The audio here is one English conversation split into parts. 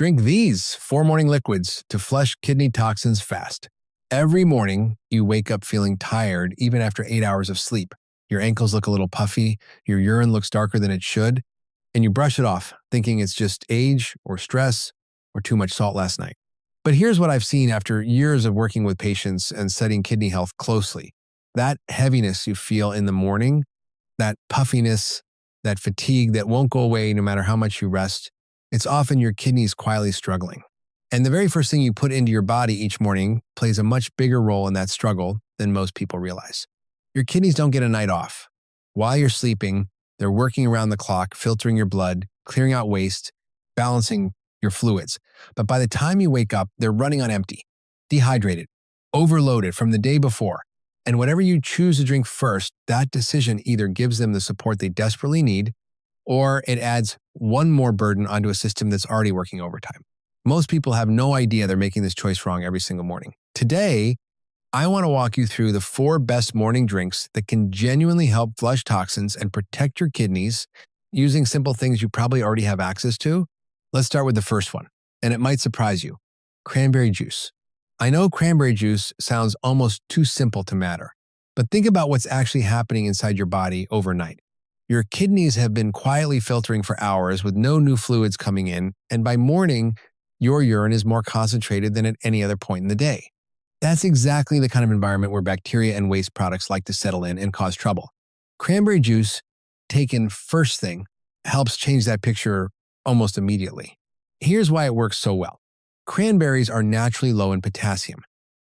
Drink these 4 morning liquids to flush kidney toxins fast. Every morning, you wake up feeling tired even after 8 hours of sleep. Your ankles look a little puffy, your urine looks darker than it should, and you brush it off, thinking it's just age or stress or too much salt last night. But here's what I've seen after years of working with patients and studying kidney health closely. That heaviness you feel in the morning, that puffiness, that fatigue that won't go away no matter how much you rest, it's often your kidneys quietly struggling. And the very first thing you put into your body each morning plays a much bigger role in that struggle than most people realize. Your kidneys don't get a night off. While you're sleeping, they're working around the clock, filtering your blood, clearing out waste, balancing your fluids. But by the time you wake up, they're running on empty, dehydrated, overloaded from the day before. And whatever you choose to drink first, that decision either gives them the support they desperately need, or it adds one more burden onto a system that's already working overtime. Most people have no idea they're making this choice wrong every single morning. Today, I want to walk you through the 4 best morning drinks that can genuinely help flush toxins and protect your kidneys using simple things you probably already have access to. Let's start with the first one, and it might surprise you. Cranberry juice. I know cranberry juice sounds almost too simple to matter, but think about what's actually happening inside your body overnight. Your kidneys have been quietly filtering for hours with no new fluids coming in, and by morning, your urine is more concentrated than at any other point in the day. That's exactly the kind of environment where bacteria and waste products like to settle in and cause trouble. Cranberry juice, taken first thing, helps change that picture almost immediately. Here's why it works so well. Cranberries are naturally low in potassium.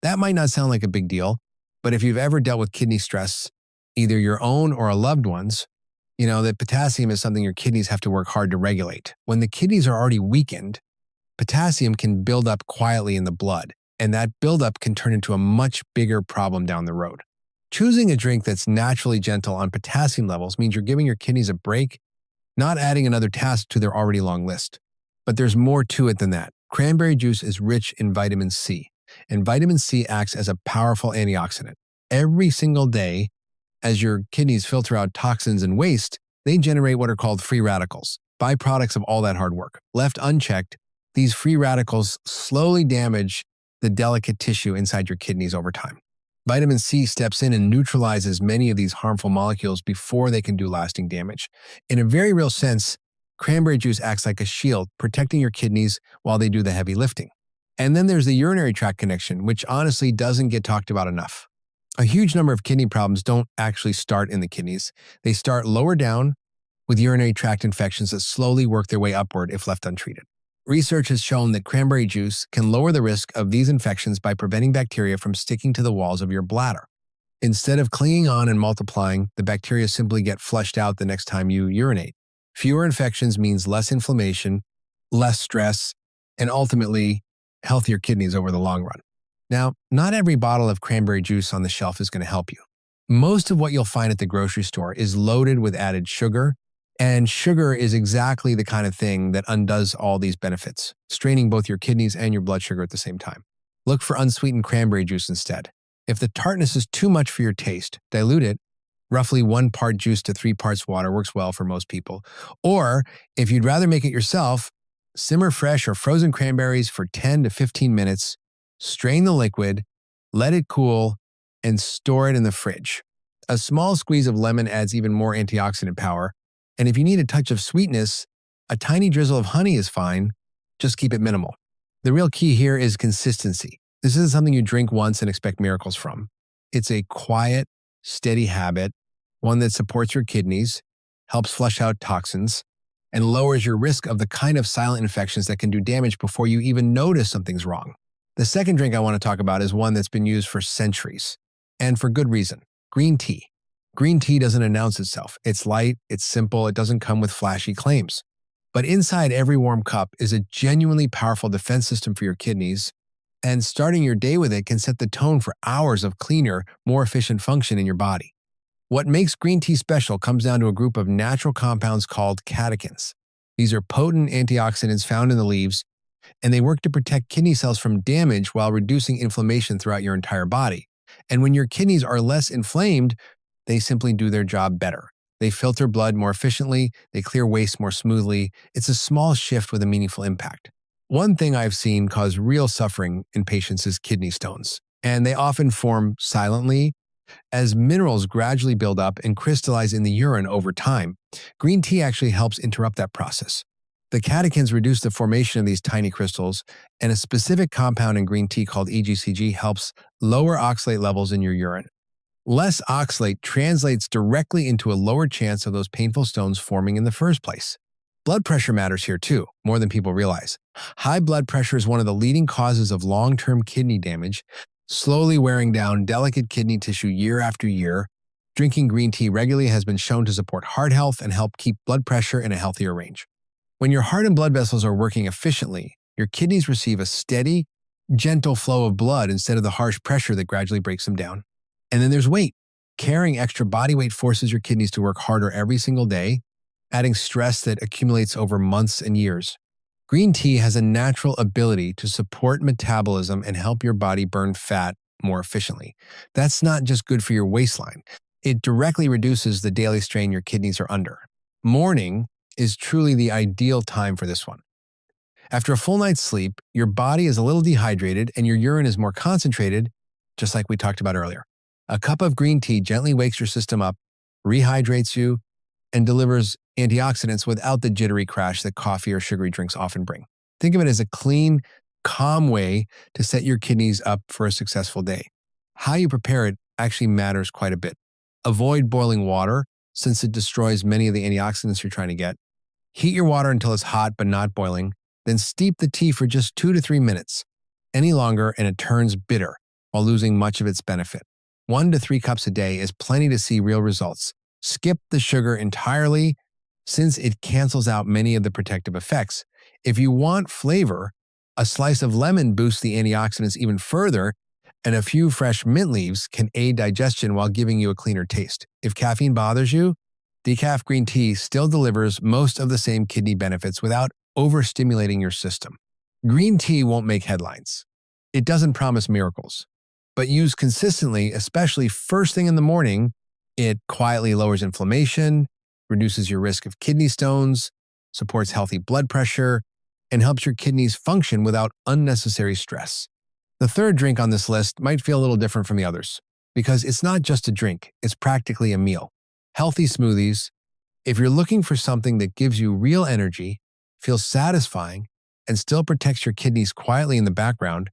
That might not sound like a big deal, but if you've ever dealt with kidney stress, either your own or a loved one's, you know that potassium is something your kidneys have to work hard to regulate. When the kidneys are already weakened, potassium can build up quietly in the blood, and that buildup can turn into a much bigger problem down the road. Choosing a drink that's naturally gentle on potassium levels means you're giving your kidneys a break, not adding another task to their already long list. But there's more to it than that. Cranberry juice is rich in vitamin C, and vitamin C acts as a powerful antioxidant. Every single day, as your kidneys filter out toxins and waste, they generate what are called free radicals, byproducts of all that hard work. Left unchecked, these free radicals slowly damage the delicate tissue inside your kidneys over time. Vitamin C steps in and neutralizes many of these harmful molecules before they can do lasting damage. In a very real sense, cranberry juice acts like a shield, protecting your kidneys while they do the heavy lifting. And then there's the urinary tract connection, which honestly doesn't get talked about enough. A huge number of kidney problems don't actually start in the kidneys. They start lower down with urinary tract infections that slowly work their way upward if left untreated. Research has shown that cranberry juice can lower the risk of these infections by preventing bacteria from sticking to the walls of your bladder. Instead of clinging on and multiplying, the bacteria simply get flushed out the next time you urinate. Fewer infections means less inflammation, less stress, and ultimately healthier kidneys over the long run. Now, not every bottle of cranberry juice on the shelf is going to help you. Most of what you'll find at the grocery store is loaded with added sugar, and sugar is exactly the kind of thing that undoes all these benefits, straining both your kidneys and your blood sugar at the same time. Look for unsweetened cranberry juice instead. If the tartness is too much for your taste, dilute it. Roughly 1 part juice to 3 parts water works well for most people. Or, if you'd rather make it yourself, simmer fresh or frozen cranberries for 10 to 15 minutes, strain the liquid, let it cool, and store it in the fridge. A small squeeze of lemon adds even more antioxidant power, and if you need a touch of sweetness, a tiny drizzle of honey is fine. Just keep it minimal. The real key here is consistency. This isn't something you drink once and expect miracles from. It's a quiet, steady habit, one that supports your kidneys, helps flush out toxins, and lowers your risk of the kind of silent infections that can do damage before you even notice something's wrong. The second drink I want to talk about is one that's been used for centuries, and for good reason: green tea. Green tea doesn't announce itself. It's light, it's simple, it doesn't come with flashy claims. But inside every warm cup is a genuinely powerful defense system for your kidneys, and starting your day with it can set the tone for hours of cleaner, more efficient function in your body. What makes green tea special comes down to a group of natural compounds called catechins. These are potent antioxidants found in the leaves, and they work to protect kidney cells from damage while reducing inflammation throughout your entire body. And when your kidneys are less inflamed, they simply do their job better. They filter blood more efficiently, they clear waste more smoothly. It's a small shift with a meaningful impact. One thing I've seen cause real suffering in patients is kidney stones, and they often form silently as minerals gradually build up and crystallize in the urine over time. Green tea actually helps interrupt that process. The catechins reduce the formation of these tiny crystals, and a specific compound in green tea called EGCG helps lower oxalate levels in your urine. Less oxalate translates directly into a lower chance of those painful stones forming in the first place. Blood pressure matters here too, more than people realize. High blood pressure is one of the leading causes of long-term kidney damage, slowly wearing down delicate kidney tissue year after year. Drinking green tea regularly has been shown to support heart health and help keep blood pressure in a healthier range. When your heart and blood vessels are working efficiently, your kidneys receive a steady, gentle flow of blood instead of the harsh pressure that gradually breaks them down. And then there's weight. Carrying extra body weight forces your kidneys to work harder every single day, adding stress that accumulates over months and years. Green tea has a natural ability to support metabolism and help your body burn fat more efficiently. That's not just good for your waistline. It directly reduces the daily strain your kidneys are under. Morning is truly the ideal time for this one. After a full night's sleep, your body is a little dehydrated and your urine is more concentrated, just like we talked about earlier. A cup of green tea gently wakes your system up, rehydrates you, and delivers antioxidants without the jittery crash that coffee or sugary drinks often bring. Think of it as a clean, calm way to set your kidneys up for a successful day. How you prepare it actually matters quite a bit. Avoid boiling water since it destroys many of the antioxidants you're trying to get. Heat your water until it's hot but not boiling, then steep the tea for just 2 to 3 minutes. Any longer and it turns bitter while losing much of its benefit. 1 to 3 cups a day is plenty to see real results. Skip the sugar entirely since it cancels out many of the protective effects. If you want flavor, a slice of lemon boosts the antioxidants even further, and a few fresh mint leaves can aid digestion while giving you a cleaner taste. If caffeine bothers you, decaf green tea still delivers most of the same kidney benefits without overstimulating your system. Green tea won't make headlines. It doesn't promise miracles. But used consistently, especially first thing in the morning, it quietly lowers inflammation, reduces your risk of kidney stones, supports healthy blood pressure, and helps your kidneys function without unnecessary stress. The third drink on this list might feel a little different from the others, because it's not just a drink, it's practically a meal. Healthy smoothies. If you're looking for something that gives you real energy, feels satisfying, and still protects your kidneys quietly in the background,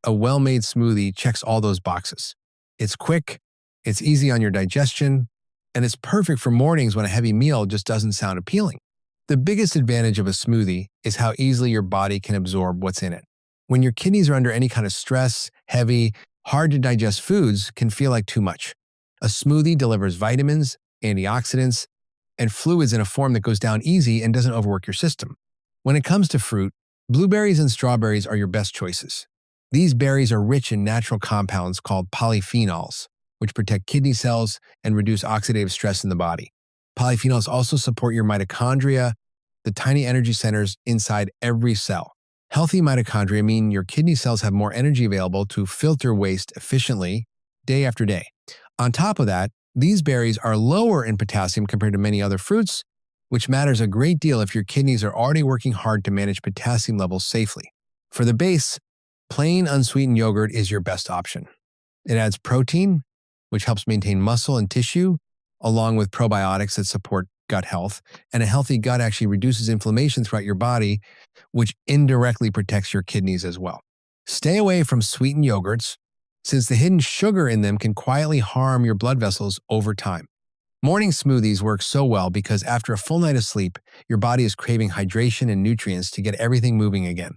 a well-made smoothie checks all those boxes. It's quick, it's easy on your digestion, and it's perfect for mornings when a heavy meal just doesn't sound appealing. The biggest advantage of a smoothie is how easily your body can absorb what's in it. When your kidneys are under any kind of stress, heavy, hard to digest foods can feel like too much. A smoothie delivers vitamins, antioxidants, and fluids in a form that goes down easy and doesn't overwork your system. When it comes to fruit, blueberries and strawberries are your best choices. These berries are rich in natural compounds called polyphenols, which protect kidney cells and reduce oxidative stress in the body. Polyphenols also support your mitochondria, the tiny energy centers inside every cell. Healthy mitochondria mean your kidney cells have more energy available to filter waste efficiently day after day. On top of that, these berries are lower in potassium compared to many other fruits, which matters a great deal if your kidneys are already working hard to manage potassium levels safely. For the base, plain unsweetened yogurt is your best option. It adds protein, which helps maintain muscle and tissue, along with probiotics that support gut health, and a healthy gut actually reduces inflammation throughout your body, which indirectly protects your kidneys as well. Stay away from sweetened yogurts, since the hidden sugar in them can quietly harm your blood vessels over time. Morning smoothies work so well because after a full night of sleep, your body is craving hydration and nutrients to get everything moving again.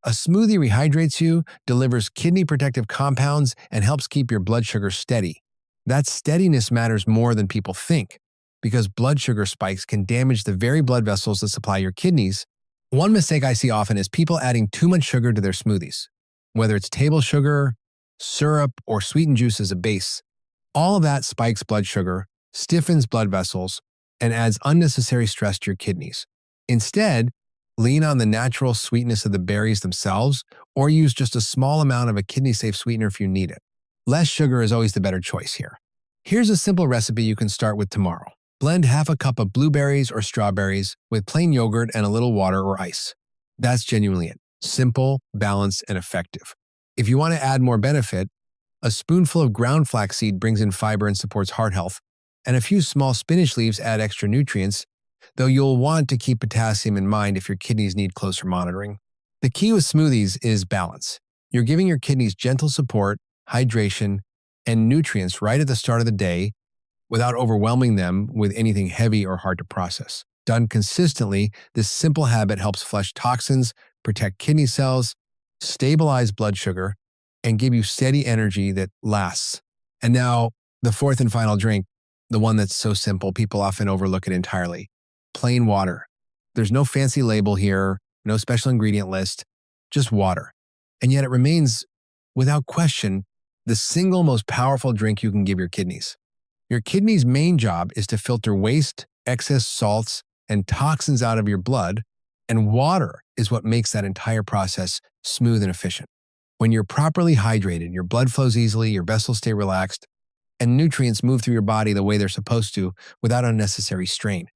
A smoothie rehydrates you, delivers kidney protective compounds, and helps keep your blood sugar steady. That steadiness matters more than people think, because blood sugar spikes can damage the very blood vessels that supply your kidneys. One mistake I see often is people adding too much sugar to their smoothies. Whether it's table sugar, syrup, or sweetened juice as a base, all of that spikes blood sugar, stiffens blood vessels, and adds unnecessary stress to your kidneys. Instead, lean on the natural sweetness of the berries themselves, or use just a small amount of a kidney-safe sweetener if you need it. Less sugar is always the better choice here. Here's a simple recipe you can start with tomorrow. Blend half a cup of blueberries or strawberries with plain yogurt and a little water or ice. That's genuinely it. Simple, balanced, and effective. If you want to add more benefit, a spoonful of ground flaxseed brings in fiber and supports heart health, and a few small spinach leaves add extra nutrients, though you'll want to keep potassium in mind if your kidneys need closer monitoring. The key with smoothies is balance. You're giving your kidneys gentle support, hydration, and nutrients right at the start of the day without overwhelming them with anything heavy or hard to process. Done consistently, this simple habit helps flush toxins, protect kidney cells, stabilize blood sugar, and give you steady energy that lasts. And now, the fourth and final drink, the one that's so simple, people often overlook it entirely. Plain water. There's no fancy label here, no special ingredient list, just water. And yet it remains, without question, the single most powerful drink you can give your kidneys. Your kidney's main job is to filter waste, excess salts, and toxins out of your blood, and water is what makes that entire process smooth and efficient. When you're properly hydrated, your blood flows easily, your vessels stay relaxed, and nutrients move through your body the way they're supposed to without unnecessary strain.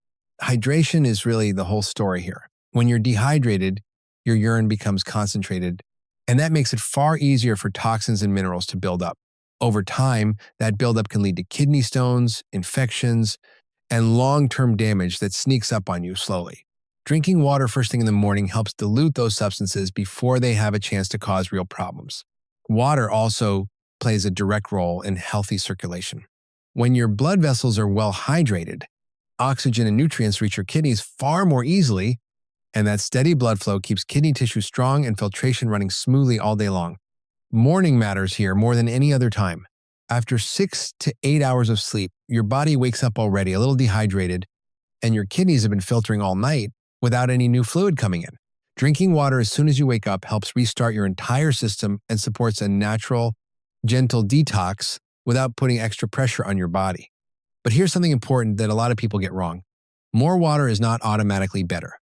Hydration is really the whole story here. When you're dehydrated, your urine becomes concentrated, and that makes it far easier for toxins and minerals to build up. Over time, that buildup can lead to kidney stones, infections, and long-term damage that sneaks up on you slowly. Drinking water first thing in the morning helps dilute those substances before they have a chance to cause real problems. Water also plays a direct role in healthy circulation. When your blood vessels are well hydrated, oxygen and nutrients reach your kidneys far more easily, and that steady blood flow keeps kidney tissue strong and filtration running smoothly all day long. Morning matters here more than any other time. After 6 to 8 hours of sleep, your body wakes up already a little dehydrated, and your kidneys have been filtering all night without any new fluid coming in. Drinking water as soon as you wake up helps restart your entire system and supports a natural, gentle detox without putting extra pressure on your body. But here's something important that a lot of people get wrong. More water is not automatically better.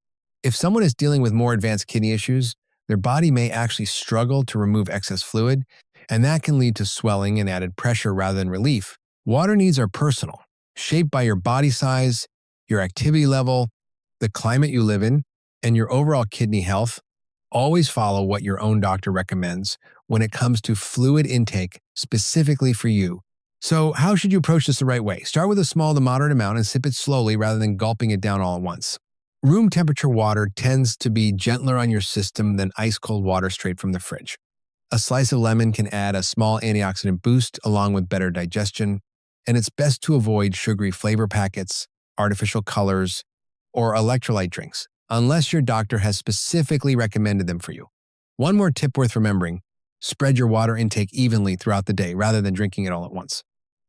If someone is dealing with more advanced kidney issues, their body may actually struggle to remove excess fluid, and that can lead to swelling and added pressure rather than relief. Water needs are personal, shaped by your body size, your activity level, the climate you live in, and your overall kidney health. Always follow what your own doctor recommends when it comes to fluid intake specifically for you. So how should you approach this the right way? Start with a small to moderate amount and sip it slowly rather than gulping it down all at once. Room temperature water tends to be gentler on your system than ice-cold water straight from the fridge. A slice of lemon can add a small antioxidant boost along with better digestion, and it's best to avoid sugary flavor packets, artificial colors, or electrolyte drinks, unless your doctor has specifically recommended them for you. One more tip worth remembering: spread your water intake evenly throughout the day rather than drinking it all at once.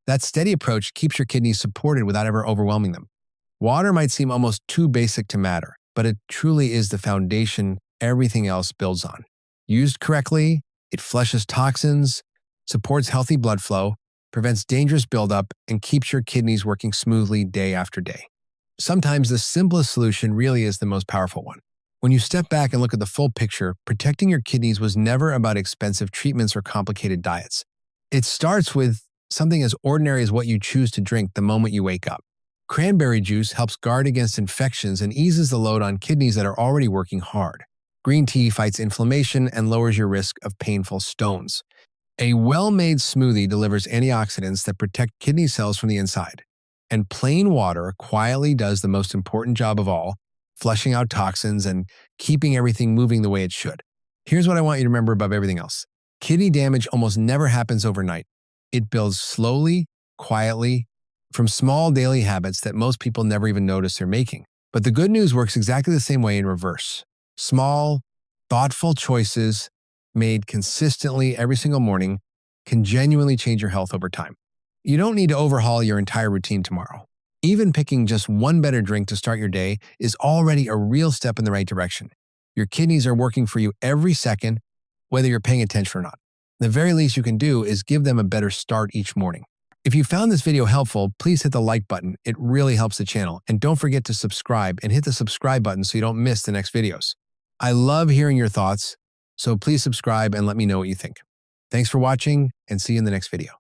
That steady approach keeps your kidneys supported without ever overwhelming them. Water might seem almost too basic to matter, but it truly is the foundation everything else builds on. Used correctly, it flushes toxins, supports healthy blood flow, prevents dangerous buildup, and keeps your kidneys working smoothly day after day. Sometimes the simplest solution really is the most powerful one. When you step back and look at the full picture, protecting your kidneys was never about expensive treatments or complicated diets. It starts with something as ordinary as what you choose to drink the moment you wake up. Cranberry juice helps guard against infections and eases the load on kidneys that are already working hard. Green tea fights inflammation and lowers your risk of painful stones. A well-made smoothie delivers antioxidants that protect kidney cells from the inside. And plain water quietly does the most important job of all, flushing out toxins and keeping everything moving the way it should. Here's what I want you to remember above everything else. Kidney damage almost never happens overnight. It builds slowly, quietly, from small daily habits that most people never even notice they're making. But the good news works exactly the same way in reverse. Small, thoughtful choices made consistently every single morning can genuinely change your health over time. You don't need to overhaul your entire routine tomorrow. Even picking just one better drink to start your day is already a real step in the right direction. Your kidneys are working for you every second, whether you're paying attention or not. The very least you can do is give them a better start each morning. If you found this video helpful, please hit the like button. It really helps the channel. And don't forget to subscribe and hit the subscribe button so you don't miss the next videos. I love hearing your thoughts, so please subscribe and let me know what you think. Thanks for watching, and see you in the next video.